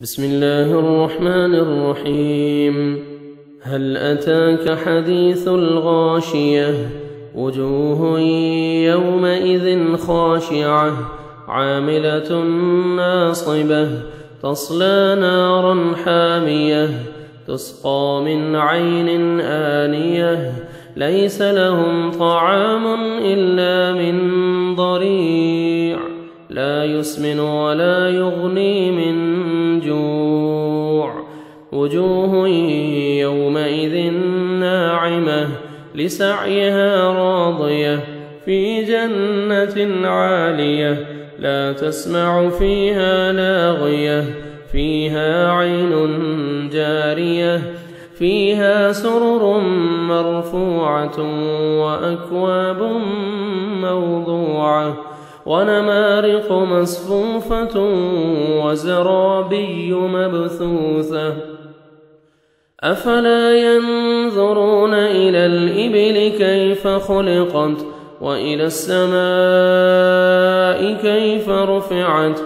بسم الله الرحمن الرحيم. هل أتاك حديث الغاشية؟ وجوه يومئذ خاشعة عاملة ناصبة تصلى نارا حامية تسقى من عين آنية ليس لهم طعام إلا من ضريع لا يسمن ولا يغني من جوع. وجوه يومئذ ناعمة لسعيها راضية في جنة عالية لا تسمع فيها لاغية فيها عين جارية فيها سرر مرفوعة وأكواب موضوعة ونمارق مصفوفة وزرابي مبثوثة. أفلا ينظرون إلى الإبل كيف خلقت وإلى السماء كيف رفعت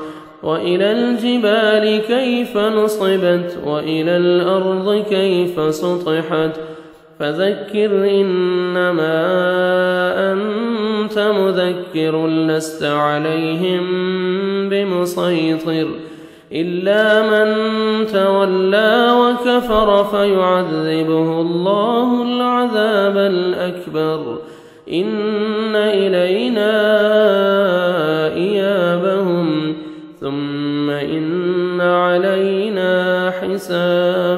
وإلى الجبال كيف نصبت وإلى الأرض كيف سطحت. فذكر إنما أنت مذكر لست عليهم بمسيطر إلا من تولى وكفر فيعذبه الله العذاب الأكبر. إن إلينا إيابهم ثم إن علينا حسابهم.